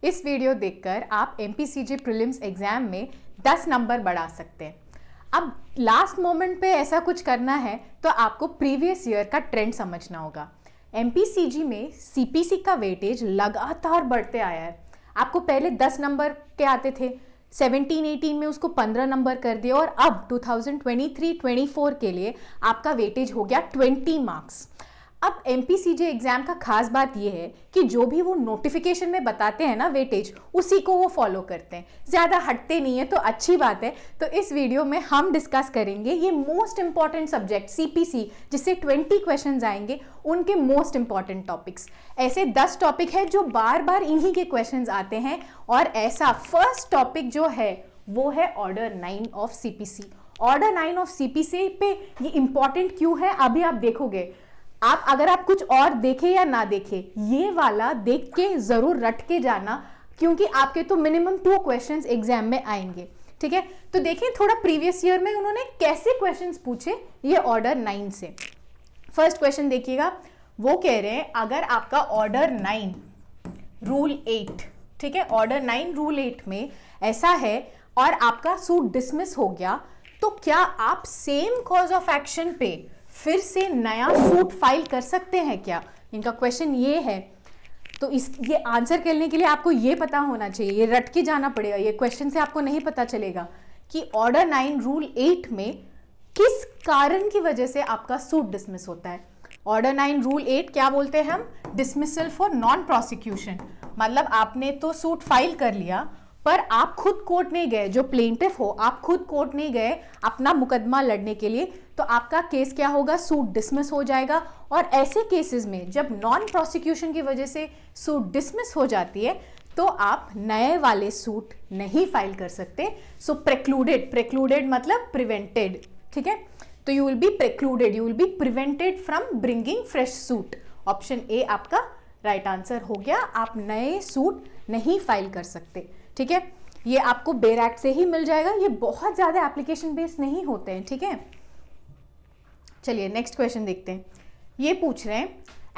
इस वीडियो देखकर आप एमपीसीजी प्रीलिम्स एग्जाम में 10 नंबर बढ़ा सकते हैं। अब लास्ट मोमेंट पे ऐसा कुछ करना है तो आपको प्रीवियस ईयर का ट्रेंड समझना होगा। एमपीसीजी में सीपीसी का वेटेज लगातार बढ़ते आया है। आपको पहले 10 नंबर के आते थे, 17-18 में उसको 15 नंबर कर दिया और अब 2023-24 के लिए आपका वेटेज हो गया 20 मार्क्स। अब एमपीसीजी एग्जाम का खास बात यह है कि जो भी वो नोटिफिकेशन में बताते हैं ना वेटेज, उसी को वो फॉलो करते हैं, ज़्यादा हटते नहीं है, तो अच्छी बात है। तो इस वीडियो में हम डिस्कस करेंगे ये मोस्ट इंपॉर्टेंट सब्जेक्ट सीपीसी, जिससे 20 क्वेश्चंस आएंगे, उनके मोस्ट इंपॉर्टेंट टॉपिक्स। ऐसे 10 टॉपिक है जो बार बार इन्हीं के क्वेश्चंस आते हैं और ऐसा फर्स्ट टॉपिक जो है वो है order 9 of CPC. Order 9 of CPC पे ये इंपॉर्टेंट क्यों है अभी आप देखोगे। आप अगर आप कुछ और देखें या ना देखें, ये वाला देख के जरूर रट के जाना, क्योंकि आपके तो मिनिमम 2 क्वेश्चंस एग्जाम में आएंगे। ठीक है, तो देखिए थोड़ा प्रीवियस ईयर में उन्होंने कैसे क्वेश्चंस पूछे ये ऑर्डर 9 से। फर्स्ट क्वेश्चन देखिएगा, वो कह रहे हैं अगर आपका ऑर्डर 9 रूल 8, ठीक है, ऑर्डर 9 रूल 8 में ऐसा है और आपका सूट डिसमिस हो गया, तो क्या आप सेम कॉज ऑफ एक्शन पे फिर से नया सूट फाइल कर सकते हैं क्या? इनका क्वेश्चन ये है। तो ये आंसर करने के लिए आपको ये पता होना चाहिए, ये रट के जाना पड़ेगा, ये क्वेश्चन से आपको नहीं पता चलेगा कि ऑर्डर 9 रूल 8 में किस कारण की वजह से आपका सूट डिसमिस होता है। ऑर्डर 9 रूल 8 क्या बोलते हैं हम? Dismissal for non prosecution. मतलब आपने तो सूट फाइल कर लिया पर आप खुद कोर्ट नहीं गए, जो प्लेंटिफ हो आप खुद कोर्ट नहीं गए अपना मुकदमा लड़ने के लिए, तो आपका केस क्या होगा? सूट डिसमिस हो जाएगा। और ऐसे केसेस में जब नॉन प्रोसिक्यूशन की वजह से सूट डिसमिस हो जाती है तो आप नए वाले सूट नहीं फाइल कर सकते। सो प्रेक्लूडेड मतलब प्रिवेंटेड, ठीक है, तो you will be precluded, you will be prevented from bringing fresh suit. Option A आपका राइट आंसर हो गया, आप नए सूट नहीं फाइल कर सकते। ठीक है, ये आपको बेर एक्ट से ही मिल जाएगा, ये बहुत ज्यादा एप्लीकेशन बेस्ड नहीं होते हैं। ठीक है, चलिए नेक्स्ट क्वेश्चन देखते हैं। ये पूछ रहे हैं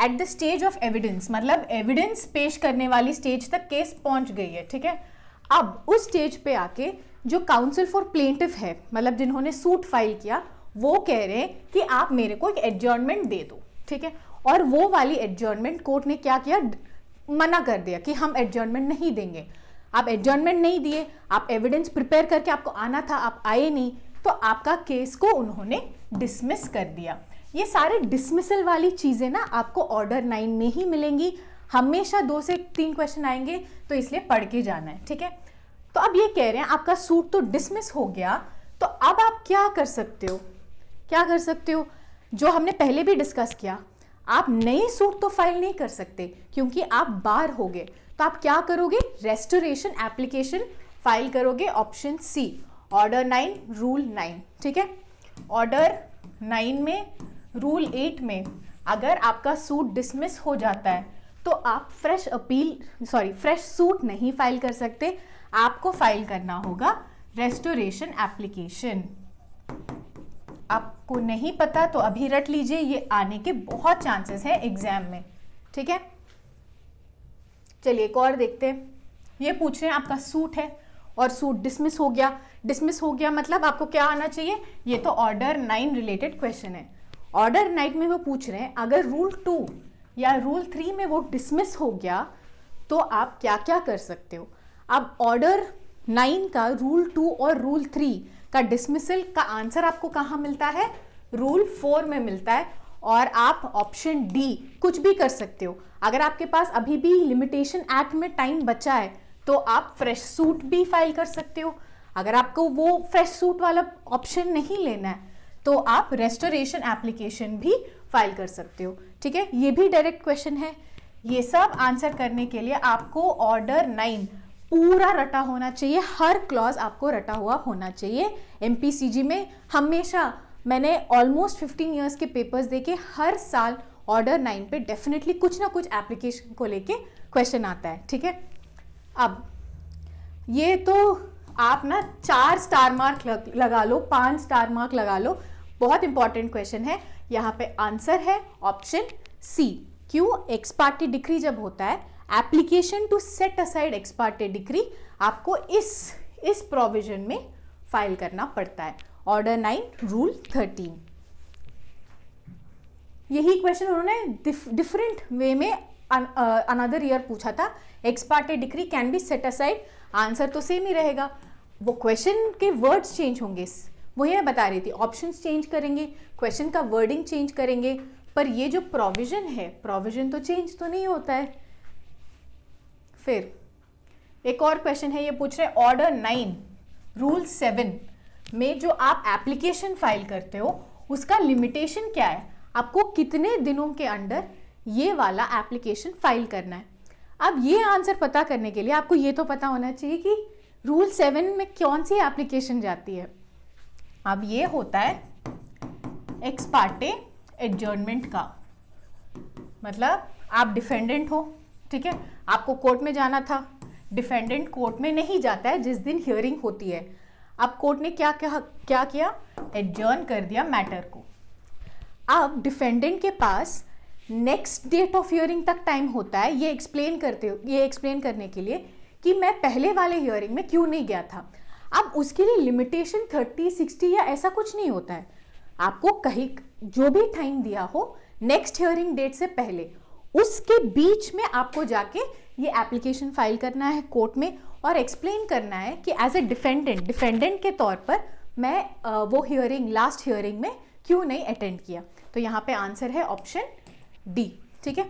at the stage of evidence, मतलब एविडेंस पेश करने वाली स्टेज तक केस पहुंच गई है। ठीक है, अब उस स्टेज पे आके जो काउंसिल फॉर प्लेंटिफ है, मतलब जिन्होंने सूट फाइल किया, वो कह रहे हैं कि आप मेरे को एक एडजर्नमेंट दे दो। ठीक है, और वो वाली एडजर्नमेंट कोर्ट ने क्या किया? मना कर दिया कि हम एडजर्नमेंट नहीं देंगे। आप एडजर्नमेंट नहीं दिए, आप एविडेंस प्रिपेयर करके आपको आना था, आप आए नहीं, तो आपका केस को उन्होंने डिसमिस कर दिया। ये सारे डिसमिसल वाली चीजें ना आपको ऑर्डर 9 में ही मिलेंगी। हमेशा 2 से 3 क्वेश्चन आएंगे, तो इसलिए पढ़ के जाना है। ठीक है, तो अब ये कह रहे हैं आपका सूट तो डिसमिस हो गया, तो अब आप क्या कर सकते हो? क्या कर सकते हो? जो हमने पहले भी डिस्कस किया, आप नए सूट तो फाइल नहीं कर सकते क्योंकि आप बार हो गए। तो आप क्या करोगे? रेस्टोरेशन एप्लीकेशन फाइल करोगे, ऑप्शन सी, ऑर्डर 9 रूल 9। ठीक है, ऑर्डर 9 में रूल 8 में अगर आपका सूट डिसमिस हो जाता है तो आप फ्रेश सूट नहीं फाइल कर सकते, आपको फाइल करना होगा रेस्टोरेशन एप्लीकेशन। आपको नहीं पता तो अभी रट लीजिए, ये आने के बहुत चांसेस हैं एग्जाम में। ठीक है, चलिए एक और देखते हैं। ये पूछ रहे हैं आपका सूट है और सूट डिसमिस हो गया। डिसमिस हो गया मतलब आपको क्या आना चाहिए? ये तो ऑर्डर 9 रिलेटेड क्वेश्चन है। ऑर्डर 9 में वो पूछ रहे हैं अगर रूल 2 या रूल 3 में वो डिसमिस हो गया तो आप क्या क्या कर सकते हो। अब ऑर्डर 9 का रूल 2 और रूल 3 का डिसमिसल का आंसर आपको कहाँ मिलता है? रूल 4 में मिलता है, और आप ऑप्शन डी कुछ भी कर सकते हो। अगर आपके पास अभी भी लिमिटेशन एक्ट में टाइम बचा है तो आप फ्रेश सूट भी फाइल कर सकते हो। अगर आपको वो फ्रेश सूट वाला ऑप्शन नहीं लेना है तो आप रेस्टोरेशन एप्लीकेशन भी फाइल कर सकते हो। ठीक है, ये भी डायरेक्ट क्वेश्चन है। ये सब आंसर करने के लिए आपको ऑर्डर 9 पूरा रटा होना चाहिए, हर क्लॉज आपको रटा हुआ होना चाहिए। एमपीसीजी में हमेशा मैंने ऑलमोस्ट 15 इयर्स के पेपर्स देखे, हर साल ऑर्डर 9 पे डेफिनेटली कुछ ना कुछ एप्लीकेशन को लेके क्वेश्चन आता है। ठीक है, अब ये तो आप ना 4 स्टार मार्क लगा लो, 5 स्टार मार्क लगा लो, बहुत इंपॉर्टेंट क्वेश्चन है। यहाँ पे आंसर है ऑप्शन सी। क्यों? एक्स पार्टी डिक्री जब होता है application to set aside ex parte decree आपको इस प्रोविजन में फाइल करना पड़ता है। Order 9 rule 13। यही क्वेश्चन उन्होंने डिफरेंट वे में अनदर ईयर पूछा था। X parte decree can be set aside, answer तो सेम ही रहेगा, वो क्वेश्चन के वर्ड्स चेंज होंगे, वही मैं बता रही थी। ऑप्शंस चेंज करेंगे, क्वेश्चन का वर्डिंग चेंज करेंगे, पर ये जो प्रोविजन है, प्रोविजन तो चेंज तो नहीं होता है। फिर एक और क्वेश्चन है, ये पूछ रहे ऑर्डर 9 रूल 7 में जो आप एप्लीकेशन फाइल करते हो उसका लिमिटेशन क्या है, आपको कितने दिनों के अंदर ये वाला एप्लीकेशन फाइल करना है। अब ये आंसर पता करने के लिए आपको ये तो पता होना चाहिए कि रूल 7 में कौन सी एप्लीकेशन जाती है। अब ये होता है एक्स पार्टे एडजर्नमेंट का, मतलब आप डिफेंडेंट हो, ठीक है, आपको कोर्ट में जाना था, डिफेंडेंट कोर्ट में नहीं जाता है जिस दिन हियरिंग होती है। अब कोर्ट ने क्या किया, एडजर्न कर दिया मैटर को। अब डिफेंडेंट के पास नेक्स्ट डेट ऑफ हियरिंग तक टाइम होता है ये एक्सप्लेन करने के लिए कि मैं पहले वाले हियरिंग में क्यों नहीं गया था। अब उसके लिए लिमिटेशन 30, 60 या ऐसा कुछ नहीं होता है, आपको कहीं जो भी टाइम दिया हो नेक्स्ट हियरिंग डेट से पहले, उसके बीच में आपको जाके ये एप्लीकेशन फाइल करना है कोर्ट में और एक्सप्लेन करना है कि एज ए डिफेंडेंट के तौर पर मैं वो हियरिंग, लास्ट हियरिंग में क्यों नहीं अटेंड किया। तो यहाँ पे आंसर है ऑप्शन डी, ठीक है।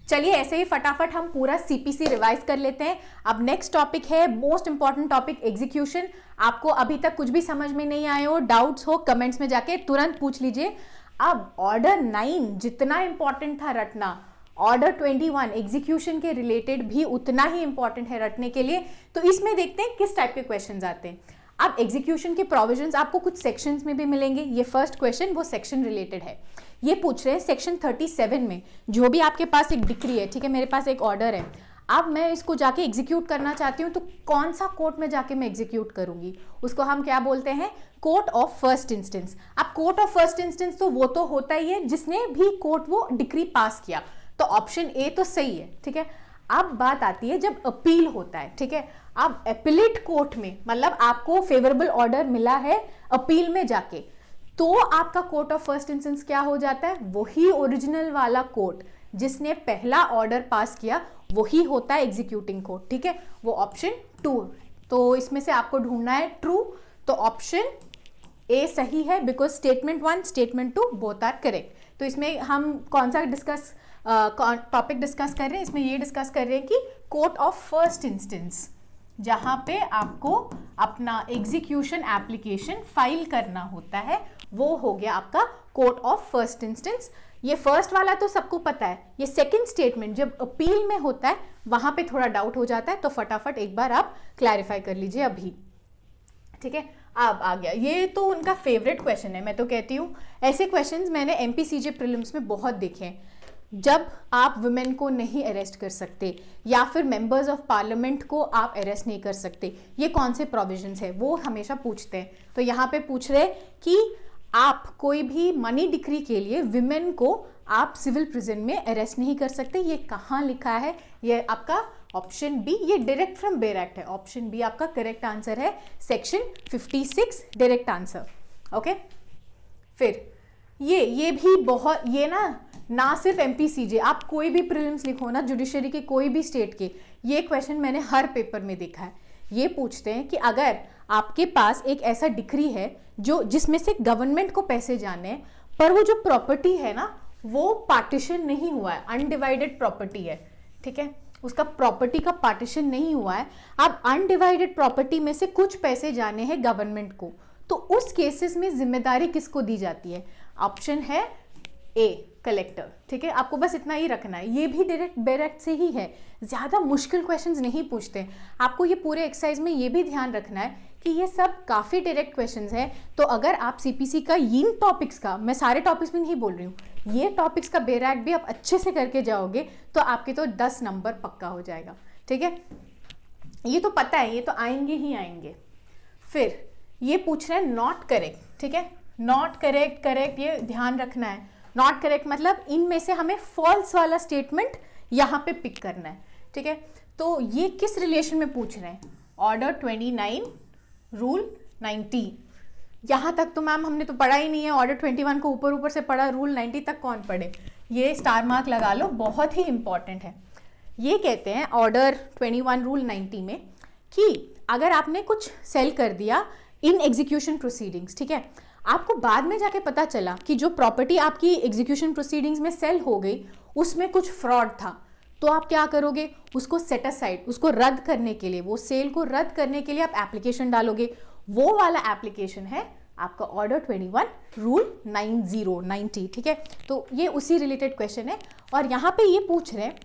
चलिए ऐसे ही फटाफट हम पूरा सीपीसी रिवाइज कर लेते हैं। अब नेक्स्ट टॉपिक है मोस्ट इंपॉर्टेंट टॉपिक, एग्जीक्यूशन। आपको अभी तक कुछ भी समझ में नहीं आए हो, डाउट्स हो, कमेंट्स में जाके तुरंत पूछ लीजिए। अब ऑर्डर 9 जितना इंपॉर्टेंट था रटना, ऑर्डर 21 एग्जीक्यूशन के रिलेटेड भी उतना ही इंपॉर्टेंट है रटने के लिए। तो इसमें देखते हैं किस टाइप के क्वेश्चंस आते हैं। अब एग्जीक्यूशन के प्रोविजंस आपको कुछ सेक्शंस में भी मिलेंगे। ये फर्स्ट क्वेश्चन वो सेक्शन रिलेटेड है। ये पूछ रहे हैं सेक्शन 37 में जो भी आपके पास एक डिक्री है, ठीक है, मेरे पास एक ऑर्डर है, अब मैं इसको जाके एग्जीक्यूट करना चाहती हूँ, तो कौन सा कोर्ट में जाके मैं एग्जीक्यूट करूंगी, उसको हम क्या बोलते हैं, कोर्ट ऑफ फर्स्ट इंस्टेंस। अब कोर्ट ऑफ फर्स्ट इंस्टेंस तो वो तो होता ही है जिसने भी कोर्ट वो डिक्री पास किया, तो ऑप्शन ए तो सही है, ठीक है। अब बात आती है जब अपील होता है, ठीक है, अब अपीलेट कोर्ट में, मतलब आपको फेवरेबल ऑर्डर मिला है अपील में जाके, तो आपका कोर्ट ऑफ फर्स्ट इंस्टेंस क्या हो जाता है, वही ओरिजिनल वाला कोर्ट जिसने पहला ऑर्डर पास किया वही होता है एग्जीक्यूटिंग कोर्ट, ठीक है, वो ऑप्शन 2। तो इसमें से आपको ढूंढना है ट्रू, तो ऑप्शन ए सही है, because statement 1 statement 2 both are correct. तो इसमें हम कौन सा टॉपिक डिस्कस कर रहे हैं, इसमें ये डिस्कस कर रहे हैं कि कोर्ट ऑफ फर्स्ट इंस्टेंस, जहां पे आपको अपना एग्जीक्यूशन एप्लीकेशन फाइल करना होता है, वो हो गया आपका कोर्ट ऑफ फर्स्ट इंस्टेंस। ये फर्स्ट वाला तो सबको पता है, ये सेकंड स्टेटमेंट जब अपील में होता है वहां पे थोड़ा डाउट हो जाता है, तो फटाफट एक बार आप क्लैरिफाई कर लीजिए अभी, ठीक है। अब आ गया, ये तो उनका फेवरेट क्वेश्चन है, मैं तो कहती हूँ ऐसे क्वेश्चंस मैंने एमपीसीजे प्रीलिम्स में बहुत देखे हैं। जब आप वुमेन को नहीं अरेस्ट कर सकते या फिर मेंबर्स ऑफ पार्लियामेंट को आप अरेस्ट नहीं कर सकते, ये कौन से प्रोविजंस है वो हमेशा पूछते हैं। तो यहाँ पे पूछ रहे कि आप कोई भी मनी डिक्री के लिए विमेन को आप सिविल प्रिजन में अरेस्ट नहीं कर सकते, ये कहाँ लिखा है, ये आपका ऑप्शन बी, ये डायरेक्ट फ्रॉम बेयर एक्ट है, ऑप्शन बी आपका करेक्ट आंसर है, सेक्शन 56 डायरेक्ट आंसर, ओके। फिर ये भी बहुत, ये ना सिर्फ एमपीसीजे, आप कोई भी प्रीलिम्स लिखो ना, जुडिशरी के कोई भी स्टेट के, ये क्वेश्चन मैंने हर पेपर में देखा है। ये पूछते हैं कि अगर आपके पास एक ऐसा डिक्री है जो जिसमें से गवर्नमेंट को पैसे जाने हैं, पर वो जो प्रॉपर्टी है ना वो पार्टीशन नहीं हुआ है, अनडिवाइडेड प्रॉपर्टी है, ठीक है, उसका प्रॉपर्टी का पार्टीशन नहीं हुआ है। अब अनडिवाइडेड प्रॉपर्टी में से कुछ पैसे जाने हैं गवर्नमेंट को, तो उस केसेस में जिम्मेदारी किसको दी जाती है, ऑप्शन है ए कलेक्टर, ठीक है। आपको बस इतना ही रखना है, ये भी डायरेक्ट बेयर एक्ट से ही है, ज़्यादा मुश्किल क्वेश्चंस नहीं पूछते। आपको ये पूरे एक्सरसाइज में ये भी ध्यान रखना है कि ये सब काफ़ी डायरेक्ट क्वेश्चंस हैं। तो अगर आप सीपीसी का इन टॉपिक्स का, मैं सारे टॉपिक्स में नहीं बोल रही हूँ, ये टॉपिक्स का बेयर एक्ट भी आप अच्छे से करके जाओगे तो आपके तो 10 नंबर पक्का हो जाएगा, ठीक है। ये तो पता है, ये तो आएंगे ही आएंगे। फिर ये पूछ रहे हैं नॉट करेक्ट, ठीक है, नॉट करेक्ट, करेक्ट, ये ध्यान रखना है। नॉट करेक्ट मतलब इनमें से हमें फॉल्स वाला स्टेटमेंट यहाँ पे पिक करना है, ठीक है, तो ये किस रिलेशन में पूछ रहे हैं? Order 29 rule 90। यहाँ तक तो मैम हमने तो पढ़ा ही नहीं है, ऑर्डर 21 को ऊपर ऊपर से पढ़ा, रूल 90 तक कौन पढ़े? ये स्टार मार्क लगा लो, बहुत ही इंपॉर्टेंट है। ये कहते हैं ऑर्डर 21 रूल 90 में कि अगर आपने कुछ सेल कर दिया इन एग्जीक्यूशन प्रोसीडिंग्स, ठीक है, आपको बाद में जाके पता चला कि जो प्रॉपर्टी आपकी एग्जीक्यूशन प्रोसीडिंग्स में सेल हो गई उसमें कुछ फ्रॉड था, तो आप क्या करोगे? उसको सेट असाइड, उसको रद्द करने के लिए, वो सेल को रद्द करने के लिए आप एप्लीकेशन डालोगे। वो वाला एप्लीकेशन है आपका ऑर्डर 21 रूल 90, ठीक है। तो ये उसी रिलेटेड क्वेश्चन है और यहाँ पे ये पूछ रहे हैं,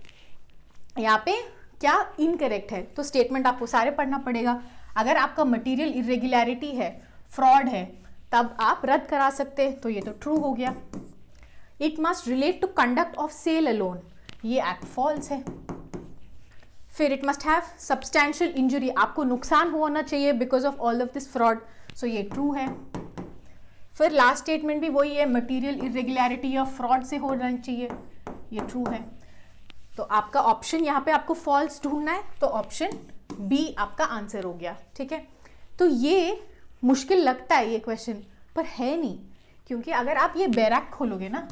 यहाँ पे क्या इनकरेक्ट है, तो स्टेटमेंट आपको सारे पढ़ना पड़ेगा। अगर आपका मटेरियल इरेगुलरिटी है, फ्रॉड है, तब आप रद्द करा सकते हैं, तो ये तो ट्रू हो गया। It must relate to conduct of sale alone, ये एक्ट फॉल्स है। फिर it must have substantial injury, आपको नुकसान होना चाहिए because of all of this fraud, so ये ट्रू है। फिर लास्ट स्टेटमेंट भी वही है, मटेरियल इरेगुलरिटी या फ्रॉड से होना चाहिए, ये ट्रू है। तो आपका ऑप्शन यहाँ पे आपको फॉल्स ढूंढना है, तो ऑप्शन बी आपका आंसर हो गया, ठीक है। तो ये मुश्किल लगता है ये क्वेश्चन, पर है नहीं, क्योंकि अगर आप ये बेयर एक्ट खोलोगे ना,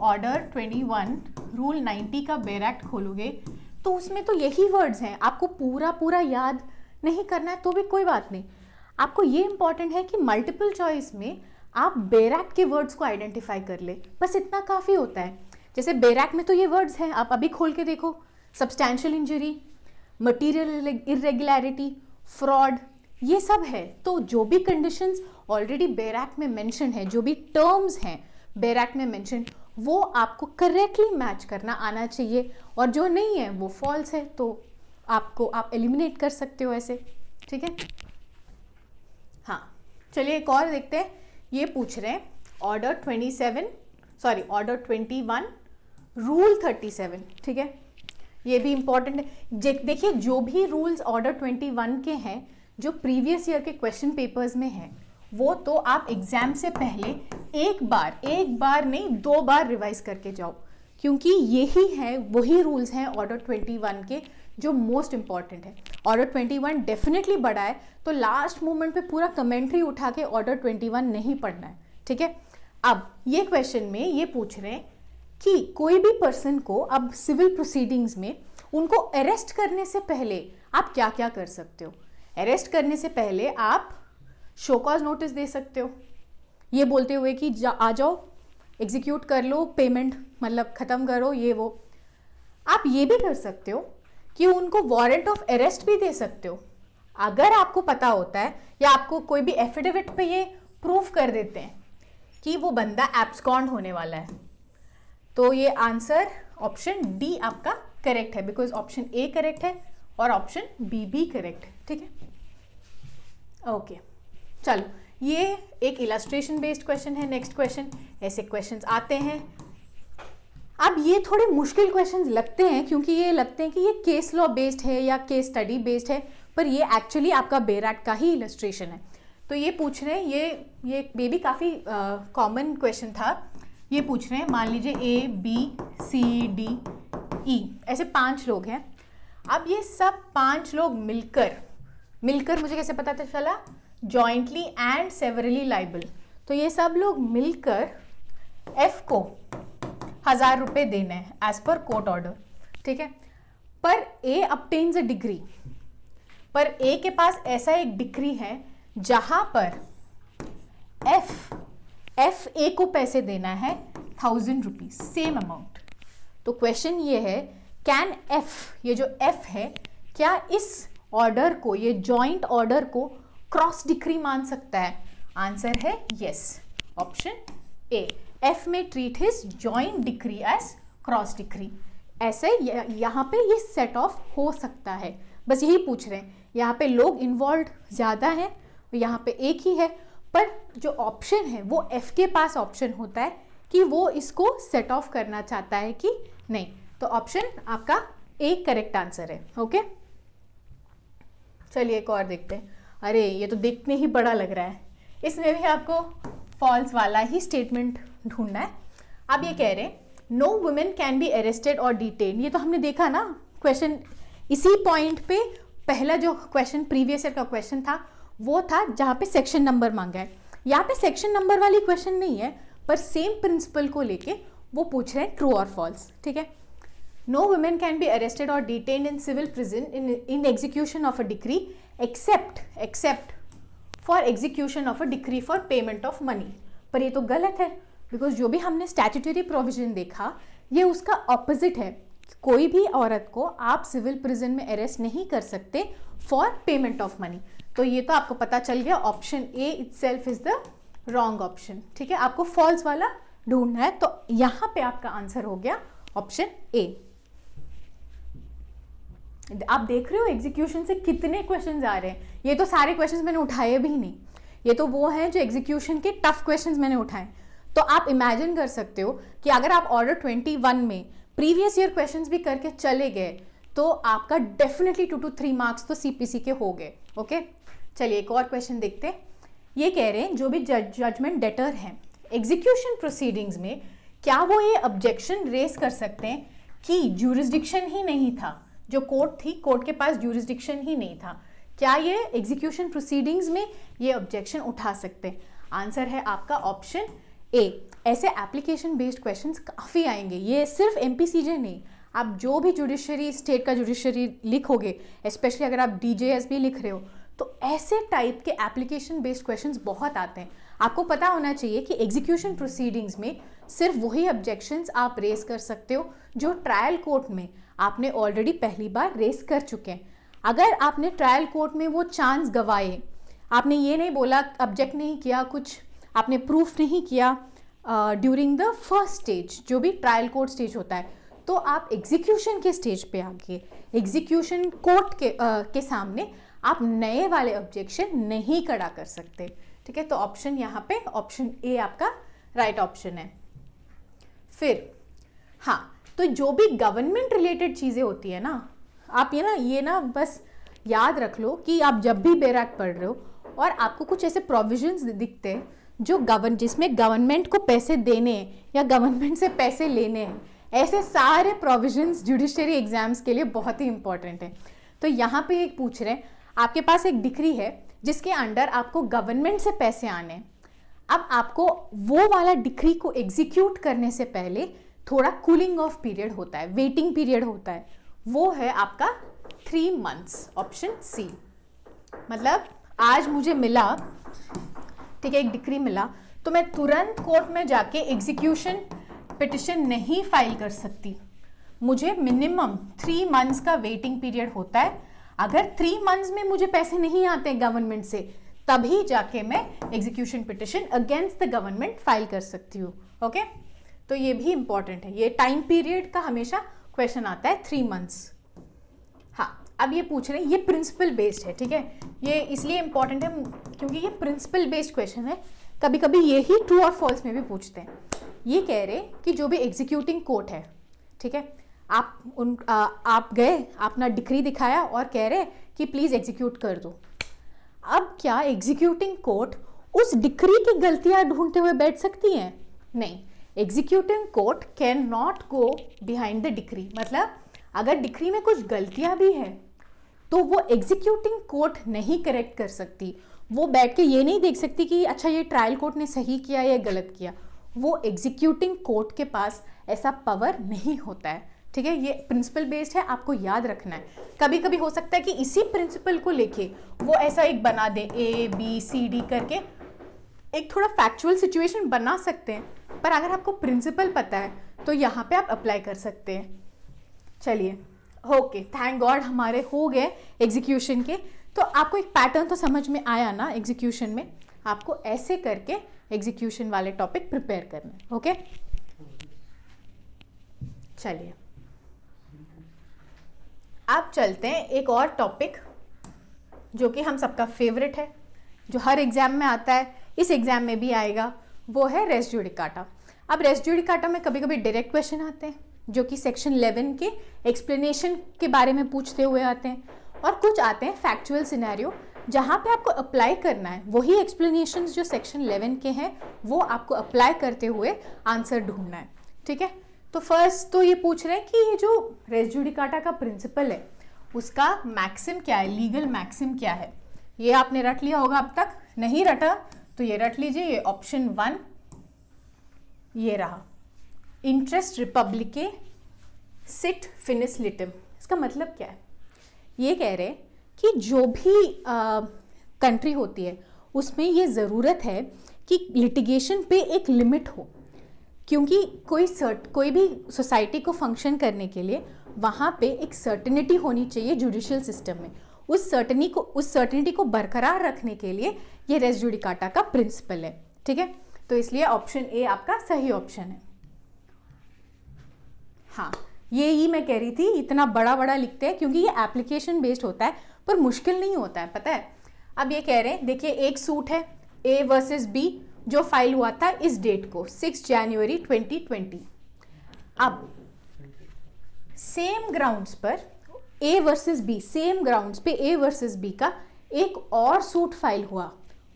ऑर्डर 21 रूल 90 का बेयर एक्ट खोलोगे, तो उसमें तो यही वर्ड्स हैं। आपको पूरा पूरा याद नहीं करना है तो भी कोई बात नहीं, आपको ये इंपॉर्टेंट है कि मल्टीपल चॉइस में आप बेयर एक्ट के वर्ड्स को आइडेंटिफाई कर ले, बस इतना काफ़ी होता है। जैसे बेयर एक्ट में तो ये वर्ड्स हैं, आप अभी खोल के देखो, substantial injury, material irregularity, fraud, ये सब है। तो जो भी कंडीशंस ऑलरेडी बेयर एक्ट में मेंशन है, जो भी टर्म्स हैं बेयर एक्ट में मेंशन, वो आपको करेक्टली मैच करना आना चाहिए, और जो नहीं है वो फॉल्स है, तो आप एलिमिनेट कर सकते हो ऐसे, ठीक है। हाँ, चलिए एक और देखते हैं। ये पूछ रहे हैं ऑर्डर 21 रूल 37, ठीक है, ये भी इंपॉर्टेंट है। देखिए जो भी रूल्स ऑर्डर 21 के हैं जो प्रीवियस ईयर के क्वेश्चन पेपर्स में हैं, वो तो आप एग्जाम से पहले एक बार नहीं 2 बार रिवाइज करके जाओ, क्योंकि यही है, वही रूल्स हैं ऑर्डर 21 के जो मोस्ट इंपॉर्टेंट है। ऑर्डर 21 डेफिनेटली बड़ा है, तो लास्ट मोमेंट पे पूरा कमेंट्री उठा के ऑर्डर 21 नहीं पढ़ना है, ठीक है। अब ये क्वेश्चन में ये पूछ रहे हैं कि कोई भी पर्सन को अब सिविल प्रोसीडिंग्स में उनको अरेस्ट करने से पहले आप क्या क्या कर सकते हो? अरेस्ट करने से पहले आप शो कॉज नोटिस दे सकते हो, ये बोलते हुए कि आ जाओ, एग्जीक्यूट कर लो, पेमेंट मतलब ख़त्म करो, ये वो। आप ये भी कर सकते हो कि उनको वारंट ऑफ अरेस्ट भी दे सकते हो, अगर आपको पता होता है या आपको कोई भी एफिडेविट पे ये प्रूफ कर देते हैं कि वो बंदा एब्सकॉन्ड होने वाला है। तो ये आंसर ऑप्शन डी आपका करेक्ट है, बिकॉज ऑप्शन ए करेक्ट है और ऑप्शन बी भी करेक्ट है, ठीक है। ओके, चलो ये एक इलस्ट्रेशन बेस्ड क्वेश्चन है। नेक्स्ट क्वेश्चन, ऐसे क्वेश्चंस आते हैं। अब ये थोड़े मुश्किल क्वेश्चंस लगते हैं, क्योंकि ये लगते हैं कि ये केस लॉ बेस्ड है या केस स्टडी बेस्ड है, पर ये एक्चुअली आपका बेयर एक्ट का ही इलस्ट्रेशन है। तो ये पूछ रहे हैं, ये भी काफ़ी कॉमन क्वेश्चन था। ये पूछ रहे हैं, मान लीजिए A B C D E ऐसे 5 लोग हैं। अब ये सब 5 लोग मिलकर मुझे कैसे पता चला? Jointly and severally liable. तो ये सब लोग मिलकर F को 1000 रुपये देने हैं एज पर कोर्ट ऑर्डर, ठीक है। पर A obtains a डिग्री, पर A के पास ऐसा एक डिग्री है जहां पर F A को पैसे देना है 1000 रुपीज, सेम अमाउंट। तो क्वेश्चन ये है, कैन F, ये जो F है, क्या इस ऑर्डर को, ये जॉइंट ऑर्डर को क्रॉस डिक्री मान सकता है? आंसर है यस, ऑप्शन ए। F में treat his joint decree as cross decree. ऐसे यहाँ पे ये सेट ऑफ हो सकता है, बस यही पूछ रहे हैं। यहाँ पे लोग इन्वॉल्व ज़्यादा हैं, यहाँ पे एक ही है, पर जो ऑप्शन है वो F के पास ऑप्शन होता है कि वो इसको सेट ऑफ करना चाहता है कि नहीं। तो ऑप्शन आपका ए करेक्ट आंसर है, ओके। चलिए एक और देखते हैं। अरे ये तो देखने ही बड़ा लग रहा है, इसमें भी आपको फॉल्स वाला ही स्टेटमेंट ढूंढना है। अब ये कह रहे हैं, no women can be arrested और डिटेन। ये तो हमने देखा ना क्वेश्चन इसी पॉइंट पे पहला जो क्वेश्चन प्रीवियस ईयर का क्वेश्चन था वो था जहाँ पे सेक्शन नंबर मांगा है। यहाँ पे सेक्शन नंबर वाली क्वेश्चन नहीं है, पर सेम प्रिंसिपल को लेके वो पूछ रहे हैं ट्रू और फॉल्स। ठीक है, no women can be arrested और detained in civil prison in execution of a decree except for execution of a decree for payment of money. पर ये तो गलत है, बिकॉज जो भी हमने स्टैट्यूटरी प्रोविजन देखा ये उसका ऑपोजिट है। कोई भी औरत को आप सिविल प्रिजन में अरेस्ट नहीं कर सकते फॉर पेमेंट ऑफ मनी। तो ये तो आपको पता चल गया, option A itself is the wrong option. ठीक है, आपको फॉल्स वाला ढूंढना है, तो यहां पे आपका आंसर हो गया ऑप्शन ए। आप देख रहे हो एग्जीक्यूशन से कितने क्वेश्चंस आ रहे हैं। ये तो सारे क्वेश्चंस मैंने उठाए भी नहीं, ये तो वो हैं जो एग्जीक्यूशन के टफ क्वेश्चंस मैंने उठाए। तो आप इमेजिन कर सकते हो कि अगर आप ऑर्डर 21 में प्रीवियस ईयर क्वेश्चंस भी करके चले गए तो आपका डेफिनेटली 2 to 3 मार्क्स तो सीपीसी के हो गए। ओके, चलिए एक और क्वेश्चन देखते हैं। ये कह रहे हैं जो भी जजमेंट डेटर हैं एग्जीक्यूशन प्रोसीडिंग्स में, क्या वो ये ऑब्जेक्शन रेस कर सकते हैं कि ज्यूरिसडिक्शन ही नहीं था, जो कोर्ट थी, कोर्ट के पास ज्यूरिसडिक्शन ही नहीं था। क्या ये एग्जीक्यूशन प्रोसीडिंग्स में ये ऑब्जेक्शन उठा सकते हैं? आंसर है आपका ऑप्शन ए। ऐसे एप्लीकेशन बेस्ड क्वेश्चंस काफ़ी आएंगे, ये सिर्फ एमपीसीजे नहीं, आप जो भी जुडिशरी, स्टेट का जुडिशरी लिखोगे, स्पेशली अगर आप डीजेएस भी लिख रहे हो, तो ऐसे टाइप के एप्लीकेशन बेस्ड क्वेश्चंस बहुत आते हैं। आपको पता होना चाहिए कि एग्जीक्यूशन प्रोसीडिंग्स में सिर्फ वही ऑब्जेक्शंस आप रेस कर सकते हो जो ट्रायल कोर्ट में आपने ऑलरेडी पहली बार रेस कर चुके हैं। अगर आपने ट्रायल कोर्ट में वो चांस गवाए, आपने ये नहीं बोला, ऑब्जेक्ट नहीं किया, कुछ आपने प्रूफ नहीं किया ड्यूरिंग द फर्स्ट स्टेज, जो भी ट्रायल कोर्ट स्टेज होता है, तो आप एग्जीक्यूशन के स्टेज पे आके एग्जीक्यूशन कोर्ट के सामने आप नए वाले ऑब्जेक्शन नहीं खड़ा कर सकते। ठीक है, तो ऑप्शन यहाँ पे ऑप्शन ए आपका राइट ऑप्शन है। फिर हाँ, तो जो भी गवर्नमेंट रिलेटेड चीज़ें होती है ना, आप ये ना बस याद रख लो कि आप जब भी बेयर एक्ट पढ़ रहे हो और आपको कुछ ऐसे प्रोविजंस दिखते हैं जो जिसमें गवर्नमेंट को पैसे देने हैं या गवर्नमेंट से पैसे लेने हैं, ऐसे सारे प्रोविजंस जुडिशरी एग्जाम्स के लिए बहुत ही इंपॉर्टेंट है। तो यहाँ पे एक पूछ रहे हैं, आपके पास एक डिक्री है जिसके अंडर आपको गवर्नमेंट से पैसे आने हैं। अब आपको वो वाला डिक्री को एग्जीक्यूट करने से पहले थोड़ा कूलिंग ऑफ पीरियड होता है, वेटिंग पीरियड होता है, वो है आपका 3 months, ऑप्शन सी। मतलब आज मुझे मिला, ठीक है, एक डिक्री मिला, तो मैं तुरंत कोर्ट में जाके एग्जीक्यूशन पिटिशन नहीं फाइल कर सकती, मुझे मिनिमम 3 months का वेटिंग पीरियड होता है। अगर 3 months में मुझे पैसे नहीं आते गवर्नमेंट से, तभी जाके मैं execution petition against the government file कर सकती हूँ। ओके, तो ये भी इंपॉर्टेंट है, ये टाइम पीरियड का हमेशा क्वेश्चन आता है 3 months। हाँ, अब ये पूछ रहे हैं, ये प्रिंसिपल बेस्ड है। ठीक है, ये इसलिए इंपॉर्टेंट है क्योंकि ये प्रिंसिपल बेस्ड क्वेश्चन है, कभी कभी ये ही ट्रू और फॉल्स में भी पूछते हैं। ये कह रहे हैं कि जो भी एग्जीक्यूटिंग कोर्ट है, ठीक है, आप गए, अपना डिक्री दिखाया और कह रहे कि प्लीज एग्जीक्यूट कर दो। अब क्या एग्जीक्यूटिंग कोर्ट उस डिक्री की गलतियां ढूंढते हुए बैठ सकती है? नहीं, executing court can not go behind the decree. मतलब अगर डिक्री में कुछ गलतियां भी हैं तो वो एग्जीक्यूटिंग कोर्ट नहीं करेक्ट कर सकती। वो बैठ के ये नहीं देख सकती कि अच्छा ये ट्रायल कोर्ट ने सही किया या गलत किया। वो एग्जीक्यूटिंग कोर्ट के पास ऐसा पावर नहीं होता है। ठीक है, ये प्रिंसिपल बेस्ड है, आपको याद रखना है। कभी कभी हो सकता है कि इसी प्रिंसिपल को लेके वो ऐसा एक बना दे, ABCD करके एक थोड़ा फैक्चुअल सिचुएशन बना सकते हैं, पर अगर आपको प्रिंसिपल पता है तो यहाँ पे आप अप्लाई कर सकते हैं। चलिए, ओके, थैंक गॉड हमारे हो गए एग्जीक्यूशन के। तो आपको एक पैटर्न तो समझ में आया ना एग्जीक्यूशन में, आपको ऐसे करके एग्जीक्यूशन वाले टॉपिक प्रिपेयर करना है। ओके, चलिए अब चलते हैं एक और टॉपिक जो कि हम सबका फेवरेट है, जो हर एग्जाम में आता है, इस एग्जाम में भी आएगा, वो है रेस जुडिकाटा। अब रेस जुडिकाटा में कभी कभी डायरेक्ट क्वेश्चन आते हैं जो कि सेक्शन 11 के एक्सप्लेनेशन के बारे में पूछते हुए आते हैं, और कुछ आते हैं फैक्चुअल सिनेरियो जहाँ पे आपको अप्लाई करना है वही एक्सप्लेनेशंस जो सेक्शन 11 के हैं, वो आपको अप्लाई करते हुए आंसर ढूंढना है। ठीक है, तो फर्स्ट तो ये पूछ रहे हैं कि ये जो रेस जुडिकाटा का प्रिंसिपल है उसका मैक्सिम क्या है, लीगल मैक्सिम क्या है। ये आपने रट लिया होगा अब तक, नहीं रटा तो ये रट लीजिए, ये ऑप्शन 1 ये रहा, इंटरेस्ट रिपब्लिके सिट फिनिस लिटिम। इसका मतलब क्या है, ये कह रहे कि जो भी कंट्री होती है उसमें ये ज़रूरत है कि लिटिगेशन पे एक लिमिट हो, क्योंकि कोई भी सोसाइटी को फंक्शन करने के लिए वहाँ पे एक सर्टेनिटी होनी चाहिए जुडिशियल सिस्टम में। उस सर्टेनिटी को बरकरार रखने के लिए ये रेस जुडिकाटा का प्रिंसिपल है, ठीक है। तो इसलिए ऑप्शन ए आपका सही ऑप्शन है। हाँ, ये ही मैं कह रही थी, इतना बड़ा बड़ा लिखते हैं क्योंकि ये एप्लीकेशन बेस्ड होता है, पर मुश्किल नहीं होता है, पता है। अब ये कह रहे हैं, देखिए एक सूट है ए वर्सेस बी जो फाइल हुआ था इस डेट को 6 जनवरी 2020। अब सेम ग्राउंड्स पर A versus B, same grounds पे ए वर्सेस बी का एक और सूट फाइल हुआ,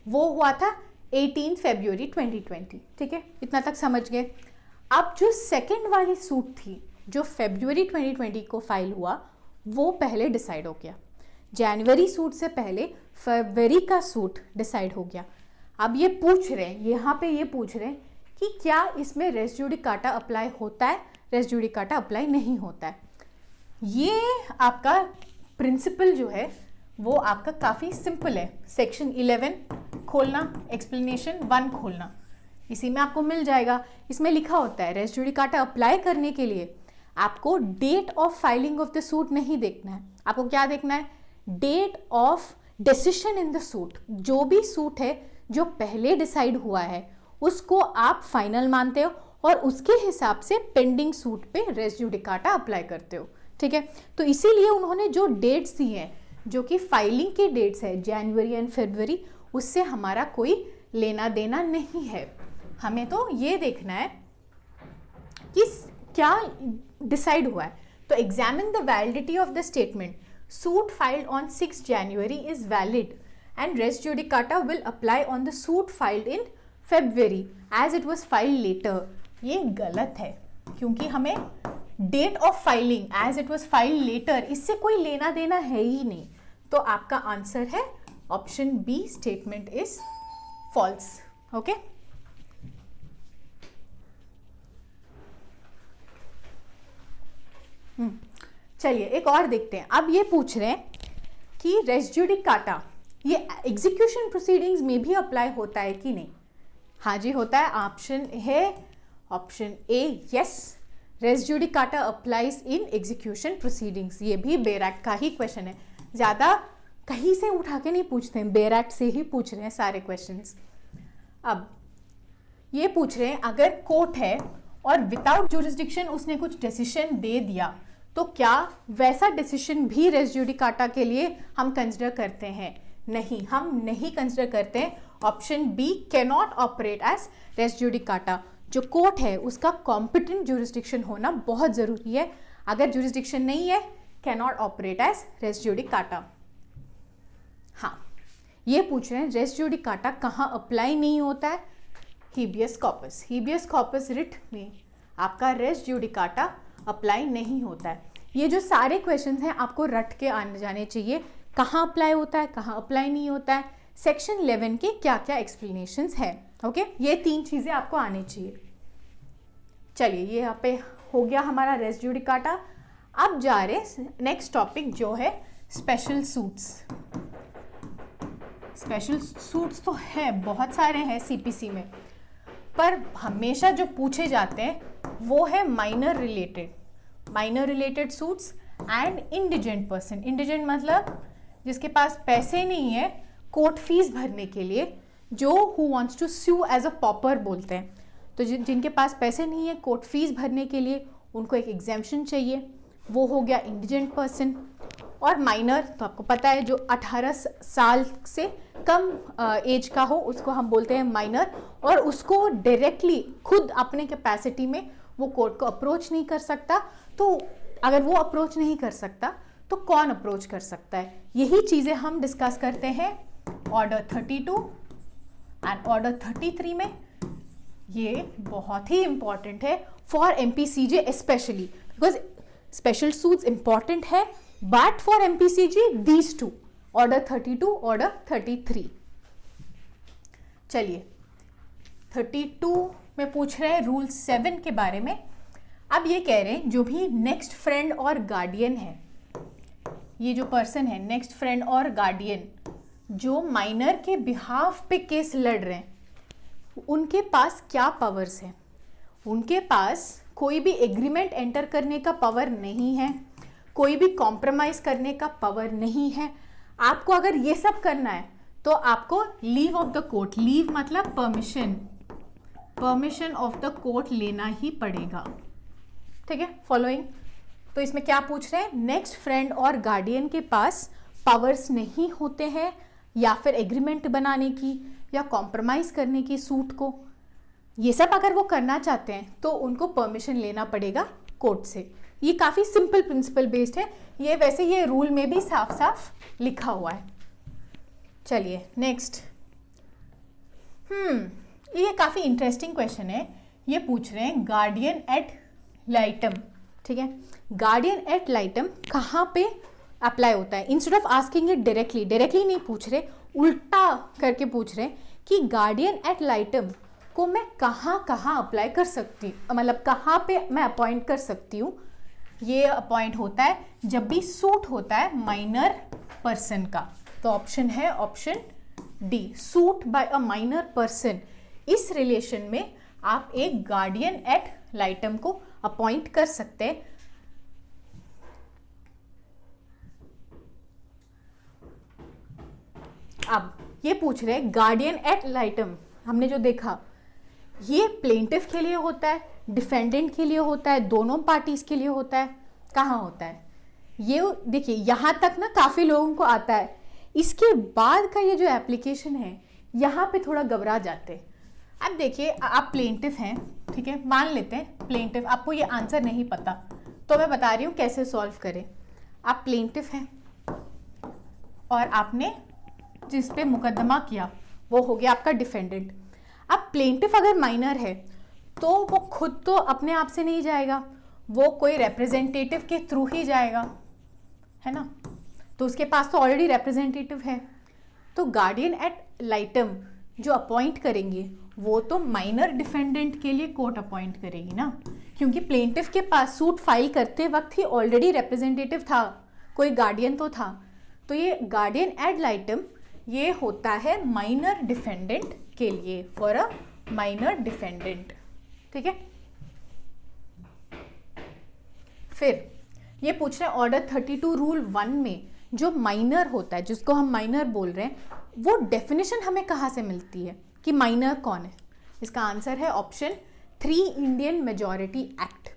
वो हुआ था 18 फरवरी 2020, ठीक है, इतना तक समझ गए। अब जो सेकंड वाली सूट थी जो फरवरी 2020 को फाइल हुआ, वो पहले डिसाइड हो गया। जनवरी सूट से पहले फरवरी का सूट डिसाइड हो गया। अब ये पूछ रहे हैं, यहाँ पे ये पूछ रहे हैं कि क्या इसमें रेस जुडिकाटा अप्लाई होता है, रेस जुडिकाटा अप्लाई नहीं होता है। ये आपका प्रिंसिपल जो है वो आपका काफ़ी सिंपल है। सेक्शन 11 खोलना, एक्सप्लेनेशन 1 खोलना, इसी में आपको मिल जाएगा। इसमें लिखा होता है रेस जुडिकाटा अप्लाई करने के लिए आपको date of filing of the suit नहीं देखना है, आपको क्या देखना है, date of decision in the suit. जो भी सूट है जो पहले डिसाइड हुआ है उसको आप फाइनल मानते हो और उसके हिसाब से पेंडिंग सूट पे रेस जुडिकाटा अप्लाई करते हो, ठीक है। तो इसीलिए उन्होंने जो डेट्स दी हैं जो कि फाइलिंग की डेट्स है जनवरी एंड फरवरी, उससे हमारा कोई लेना देना नहीं है। हमें तो ये देखना है कि क्या डिसाइड हुआ है। तो examine the validity of the statement, suit filed on 6 January is valid and res judicata will apply on the suit filed in February as it was filed later। ये गलत है क्योंकि हमें date of filing as it was filed later इससे कोई लेना देना है ही नहीं। तो आपका आंसर है option B, statement is false. Okay, चलिए एक और देखते हैं। अब ये पूछ रहे हैं कि रेस जुडिकाटा ये एग्जीक्यूशन प्रोसीडिंग्स में भी अप्लाई होता है कि नहीं। हाँ जी होता है, ऑप्शन है option A yes, res judicata applies in execution proceedings. ये भी बेयर एक्ट का ही क्वेश्चन है, ज़्यादा कहीं से उठा के नहीं पूछते हैं, बेयर एक्ट से ही पूछ रहे हैं सारे क्वेश्चंस। अब ये पूछ रहे हैं अगर कोर्ट है और विदाउट जुरिस्डिक्शन उसने कुछ डिसीजन दे दिया तो क्या वैसा डिसीजन भी रेस जुडिकाटा के लिए हम कंसिडर करते हैं। नहीं, हम नहीं कंसिडर करते हैं। Option B cannot operate as res judicata. जो कोर्ट है उसका कॉम्पिटेंट जुरिस्डिक्शन होना बहुत ज़रूरी है। अगर जुरिस्डिक्शन नहीं है, cannot operate as res judicata. हाँ, ये पूछ रहे हैं रेस जुडिकाटा कहाँ अप्लाई नहीं होता है। हीबियस कॉर्पस, हीबियस कॉर्पस रिट में आपका रेस जुडिकाटा अप्लाई नहीं होता है। ये जो सारे क्वेश्चंस हैं आपको रट के आने जाने चाहिए, कहाँ अप्लाई होता है, कहाँ अप्लाई नहीं होता है, सेक्शन 11 के क्या क्या एक्सप्लेनेशंस है। ओके, ये 3 चीज़ें आपको आनी चाहिए। चलिए, ये यहाँ पे हो गया हमारा रेस जुडिकाटा। अब जा रहे नेक्स्ट टॉपिक जो है स्पेशल सूट्स। स्पेशल सूट्स तो है, बहुत सारे हैं सीपीसी में, पर हमेशा जो पूछे जाते हैं वो है minor related suits and indigent person. Indigent मतलब जिसके पास पैसे नहीं है कोर्ट फीस भरने के लिए, जो who wants to sue as a pauper बोलते हैं। तो जिनके पास पैसे नहीं है कोर्ट फीस भरने के लिए, उनको एक एग्जेम्पशन चाहिए, वो हो गया इंडिजेंट पर्सन। और माइनर तो आपको पता है, जो 18 साल से कम एज का हो उसको हम बोलते हैं माइनर, और उसको डायरेक्टली खुद अपने कैपेसिटी में वो कोर्ट को अप्रोच नहीं कर सकता। तो अगर वो अप्रोच नहीं कर सकता तो कौन अप्रोच कर सकता है, यही चीज़ें हम डिस्कस करते हैं ऑर्डर 32 एंड ऑर्डर 33 में। ये बहुत ही इंपॉर्टेंट है for MPCJ specially, because special suits important है but for MPCG these two, order 32, order 33। चलिए 32 में पूछ रहे हैं रूल 7 के बारे में। अब ये कह रहे हैं जो भी नेक्स्ट फ्रेंड और गार्डियन है, ये जो पर्सन है नेक्स्ट फ्रेंड और गार्डियन जो माइनर के बिहाफ पे केस लड़ रहे हैं, उनके पास क्या पावर्स हैं? उनके पास कोई भी एग्रीमेंट एंटर करने का पावर नहीं है, कोई भी कॉम्प्रोमाइज करने का पावर नहीं है। आपको अगर ये सब करना है तो आपको leave of the court, leave मतलब परमिशन ऑफ द कोर्ट लेना ही पड़ेगा। ठीक है, फॉलोइंग। तो इसमें क्या पूछ रहे हैं? नेक्स्ट फ्रेंड और गार्डियन के पास पावर्स नहीं होते हैं या फिर एग्रीमेंट बनाने की या कॉम्प्रोमाइज करने की सूट को। ये सब अगर वो करना चाहते हैं तो उनको परमिशन लेना पड़ेगा कोर्ट से। ये काफ़ी सिंपल प्रिंसिपल बेस्ड है, ये वैसे ये रूल में भी साफ साफ लिखा हुआ है। चलिए नेक्स्ट। ये काफ़ी इंटरेस्टिंग क्वेश्चन है। ये पूछ रहे हैं गार्डियन एट लाइटम। ठीक है, गार्डियन एट लाइटम कहाँ पे अप्लाई होता है? Instead of asking it directly नहीं पूछ रहे, उल्टा करके पूछ रहे कि गार्डियन एट लाइटम को मैं कहाँ अप्लाई कर सकती हूँ, मतलब कहाँ पे मैं अपॉइंट कर सकती हूँ। ये अपॉइंट होता है जब भी सूट होता है माइनर पर्सन का। तो ऑप्शन है option D, suit by a minor person. इस रिलेशन में आप एक गार्डियन एट लाइटम को अपॉइंट कर सकते हैं। अब ये पूछ रहे हैं गार्डियन एट लाइटम, हमने जो देखा ये प्लेंटिफ के लिए होता है, डिफेंडेंट के लिए होता है, दोनों पार्टीज के लिए होता है। कहाँ होता है? ये देखिए यहाँ तक ना काफ़ी लोगों को आता है, इसके बाद का ये जो एप्लीकेशन है यहाँ पे थोड़ा घबरा जाते हैं। अब देखिए आप प्लेंटिफ हैं, ठीक है, मान लेते हैं प्लेंटिफ, आपको ये आंसर नहीं पता तो मैं बता रही हूँ कैसे सॉल्व करें। आप प्लेंटिफ हैं और आपने जिस पे मुकदमा किया वो हो गया आपका डिफेंडेंट। अब प्लेंटिफ अगर माइनर है तो वो खुद तो अपने आप से नहीं जाएगा, वो कोई रिप्रेजेंटेटिव के थ्रू ही जाएगा, है ना। तो उसके पास तो ऑलरेडी रिप्रेजेंटेटिव है। तो गार्डियन एट लाइटम जो अपॉइंट करेंगे वो तो माइनर डिफेंडेंट के लिए कोर्ट अपॉइंट करेगी ना, क्योंकि प्लेंटिफ के पास सूट फाइल करते वक्त ही ऑलरेडी रिप्रेजेंटेटिव था, कोई गार्डियन तो था। तो ये गार्डियन एड लाइटम ये होता है माइनर डिफेंडेंट के लिए, फॉर अ माइनर डिफेंडेंट। ठीक है, फिर ये पूछ रहे हैं ऑर्डर 32 रूल 1 में जो माइनर होता है, जिसको हम माइनर बोल रहे हैं, वो डेफिनेशन हमें कहाँ से मिलती है कि माइनर कौन है? इसका आंसर है ऑप्शन 3 इंडियन मेजॉरिटी एक्ट।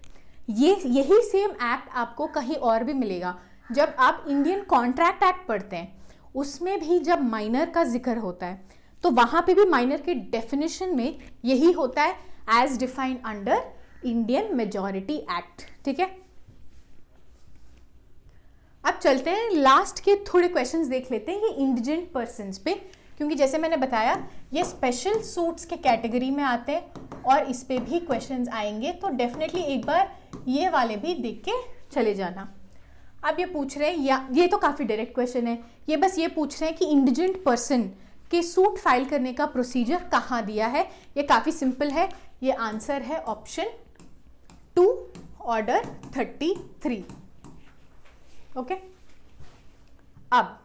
यही सेम एक्ट आपको कहीं और भी मिलेगा। जब आप इंडियन कॉन्ट्रैक्ट एक्ट पढ़ते हैं उसमें भी जब माइनर का जिक्र होता है तो वहाँ पे भी माइनर के डेफिनेशन में यही होता है, as defined under Indian majority act. ठीक है, अब चलते हैं लास्ट के थोड़े क्वेश्चंस देख लेते हैं ये इंडिजेंट पर्सन्स पे, क्योंकि जैसे मैंने बताया ये स्पेशल सूट्स के कैटेगरी में आते हैं और इस पे भी क्वेश्चंस आएंगे, तो डेफिनेटली एक बार ये वाले भी देख के चले जाना। अब ये पूछ रहे हैं, या ये तो काफ़ी डायरेक्ट क्वेश्चन है, ये बस ये पूछ रहे हैं कि इंडिजेंट पर्सन के सूट फाइल करने का प्रोसीजर कहाँ दिया है। ये काफ़ी सिंपल है, ये आंसर है ऑप्शन 2 ऑर्डर 33। ओके, अब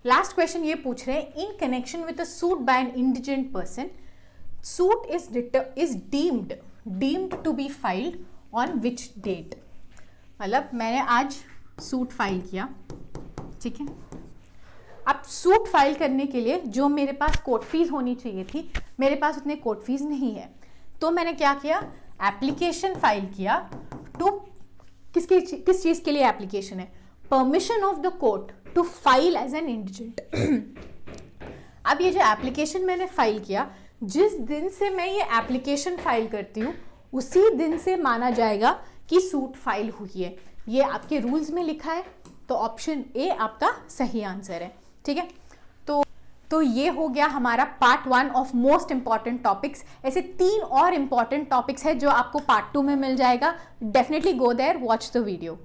लास्ट क्वेश्चन ये पूछ रहे हैं in connection with a suit by an indigent person, suit is deemed to be filed on which date. मतलब मैंने आज सूट फाइल किया, ठीक है, अब सूट फाइल करने के लिए जो मेरे पास कोर्ट फीस होनी चाहिए थी, मेरे पास उतने कोर्ट फीस नहीं है, तो मैंने क्या किया, एप्लीकेशन फाइल किया टू किस चीज़ के लिए एप्लीकेशन है, permission of the court to file as an indigent. अब ये जो एप्लीकेशन मैंने फाइल किया, जिस दिन से मैं ये एप्लीकेशन फाइल करती हूँ उसी दिन से माना जाएगा कि सूट फाइल हुई है। ये आपके रूल्स में लिखा है, तो ऑप्शन ए आपका सही आंसर है। ठीक है, तो ये हो गया हमारा part 1 of most important topics. ऐसे 3 और इंपॉर्टेंट टॉपिक्स है जो आपको पार्ट 2 में मिल जाएगा। Definitely go there, watch the video.